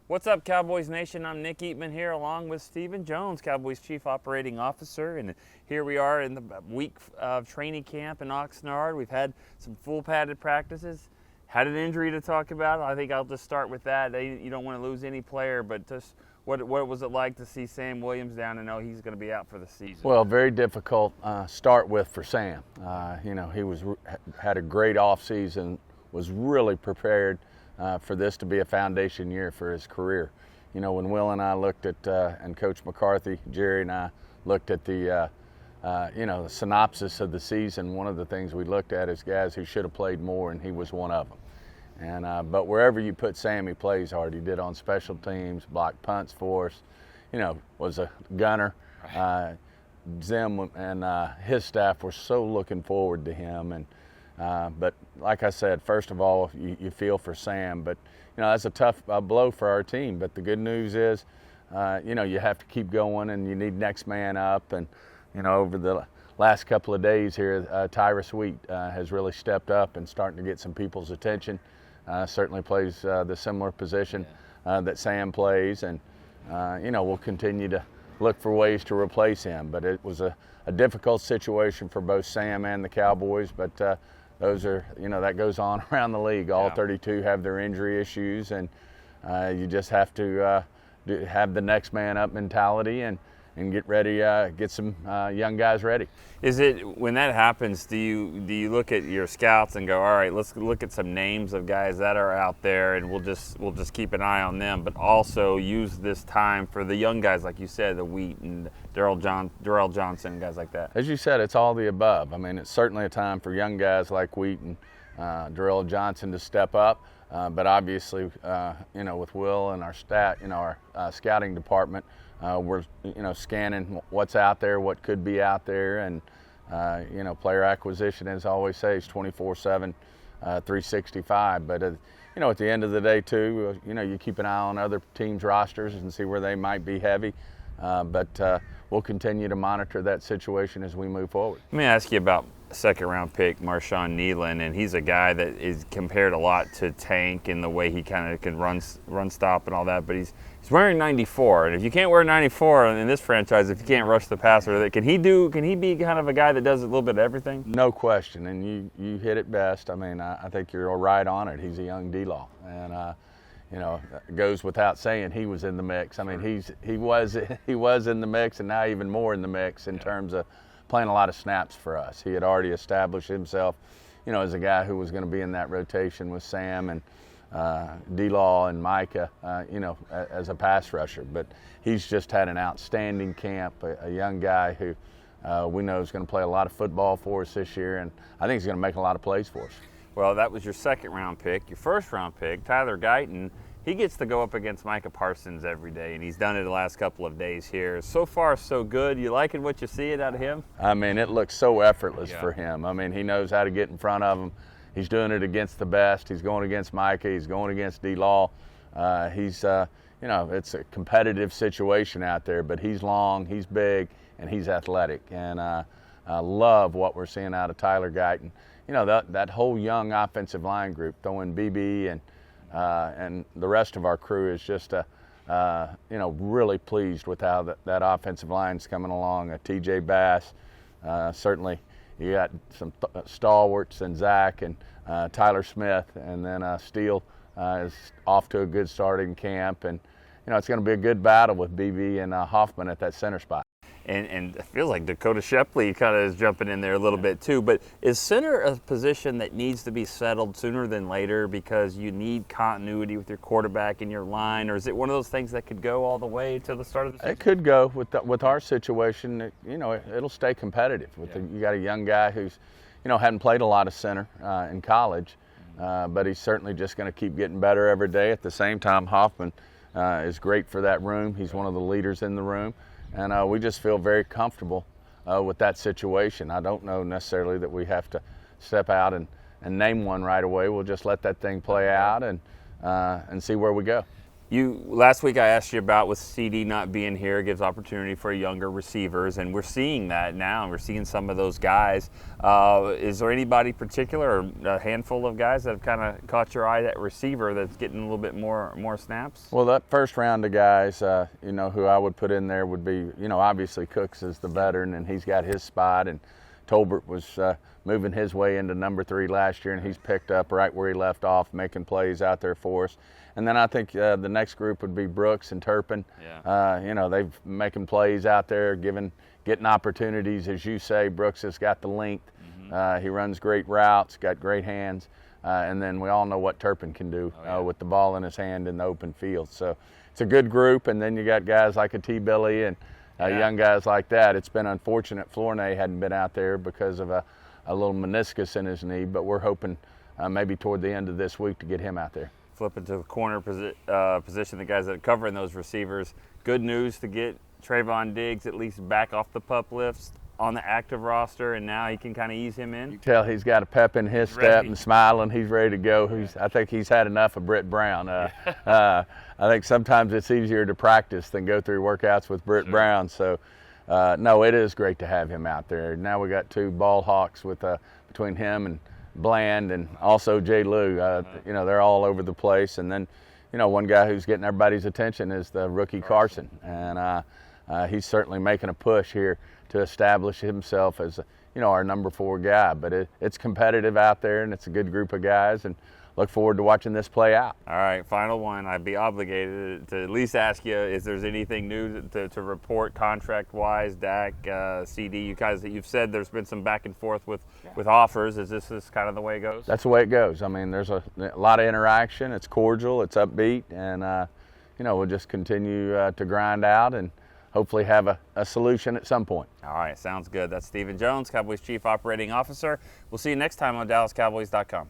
What's up, Cowboys Nation? I'm Nick Eatman here along with Stephen Jones, Cowboys Chief Operating Officer. And here we are in the week of training camp in Oxnard. We've had some full padded practices, had an injury to talk about. I think I'll just start with that. You don't want to lose any player, but just what was it like to see Sam Williams down and know he's going to be out for the season? Well, very difficult start with for Sam. He had a great offseason, was really prepared for this to be a foundation year for his career. You know, when Will and I looked at, and Coach McCarthy, Jerry and I looked at the synopsis of the season, one of the things we looked at is guys who should have played more, and he was one of them. And but wherever you put Sam, he plays hard. He did on special teams, blocked punts for us, was a gunner. Zim and his staff were so looking forward to him. And but like I said, first of all, you feel for Sam, but that's a tough blow for our team. But the good news is, you have to keep going, and you need next man up. And over the last couple of days here, Tyrus Wheat has really stepped up and starting to get some people's attention. Certainly plays the similar position that Sam plays, and we'll continue to look for ways to replace him. But it was a difficult situation for both Sam and the Cowboys, but those are, that goes on around the league. All 32 have their injury issues, and you just have to have the next man up mentality and get ready, get some young guys ready. Is it, when that happens, do you look at your scouts and go, all right, let's look at some names of guys that are out there, and we'll just keep an eye on them, but also use this time for the young guys, like you said, the Wheat and Darrell Johnson and guys like that? As you said, it's all the above. I mean, it's certainly a time for young guys like Wheat and Darrell Johnson to step up, but obviously, with Will and our scouting department, we're scanning what's out there, what could be out there, and player acquisition, as I always say, is 24/7, 365. But at the end of the day too, you keep an eye on other teams' rosters and see where they might be heavy. But we'll continue to monitor that situation as we move forward. Let me ask you about second-round pick Marshawn Nealon, and he's a guy that is compared a lot to Tank in the way he kind of can run stop and all that, but he's wearing 94, and if you can't wear 94 in this franchise, if you can't rush the passer, can he be kind of a guy that does a little bit of everything? No question, and you hit it best. I mean, I think you're right on it. He's a young D-Law, and it goes without saying he was in the mix. I mean, he was in the mix, and now even more in the mix in terms of playing a lot of snaps for us. He had already established himself, as a guy who was going to be in that rotation with Sam and D-Law and Micah, as a pass rusher. But he's just had an outstanding camp, a young guy who we know is going to play a lot of football for us this year, and I think he's going to make a lot of plays for us. Well, that was your second-round pick. Your first-round pick, Tyler Guyton, he gets to go up against Micah Parsons every day, and he's done it the last couple of days here. So far, so good. You liking what you see out of him? I mean, it looks so effortless for him. I mean, he knows how to get in front of him. He's doing it against the best. He's going against Micah. He's going against D-Law. It's a competitive situation out there, but he's long, he's big, and he's athletic. And I love what we're seeing out of Tyler Guyton. That whole young offensive line group, throwing BB and the rest of our crew is just really pleased with how that offensive line's coming along. TJ Bass, certainly you got some stalwarts and Zach and Tyler Smith, and then Steele is off to a good start in camp, and it's going to be a good battle with BB and Hoffman at that center spot. And it feels like Dakota Shepley kind of is jumping in there a little bit too. But is center a position that needs to be settled sooner than later because you need continuity with your quarterback and your line, or is it one of those things that could go all the way to the start of the season? It could go with our situation. It'll stay competitive. You got a young guy who's hadn't played a lot of center in college, but he's certainly just going to keep getting better every day. At the same time, Hoffman is great for that room. He's one of the leaders in the room. And we just feel very comfortable with that situation. I don't know necessarily that we have to step out and name one right away. We'll just let that thing play out and see where we go. Last week I asked you about with CD not being here, gives opportunity for younger receivers, and we're seeing that now. And we're seeing some of those guys. Is there anybody particular, or a handful of guys that have kind of caught your eye at receiver that's getting a little bit more snaps? Well, that first round of guys, who I would put in there would be, obviously Cooks is the veteran and he's got his spot, and Tolbert was moving his way into number 3 last year, and he's picked up right where he left off, making plays out there for us. And then I think the next group would be Brooks and Turpin. Yeah. They've making plays out there, getting opportunities. As you say, Brooks has got the length. He runs great routes, got great hands. And then we all know what Turpin can do with the ball in his hand in the open field. So it's a good group. And then you got guys like a T-Billy and young guys like that. It's been unfortunate Flournoy hadn't been out there because of a little meniscus in his knee, but we're hoping maybe toward the end of this week to get him out there. Flipping to the corner position, the guys that are covering those receivers. Good news to get Trevon Diggs at least back off the pup lifts on the active roster, and now he can kind of ease him in. You tell he's got a pep in his step and smiling. He's ready to go. I think he's had enough of Britt Brown. I think sometimes it's easier to practice than go through workouts with Britt Brown. So, no, it is great to have him out there. Now we got 2 ball hawks with between him and Bland and also Jay Lou. They're all over the place. And then, one guy who's getting everybody's attention is the rookie Carson. And he's certainly making a push here to establish himself as, our number 4 guy. But it's competitive out there, and it's a good group of guys, and look forward to watching this play out. All right, final one. I'd be obligated to at least ask you if there's anything new to report contract-wise, Dak, CD. You guys, that you've said there's been some back and forth with offers. Is this kind of the way it goes? That's the way it goes. I mean, there's a lot of interaction. It's cordial. It's upbeat, and we'll just continue to grind out and hopefully have a solution at some point. All right, sounds good. That's Stephen Jones, Cowboys Chief Operating Officer. We'll see you next time on DallasCowboys.com.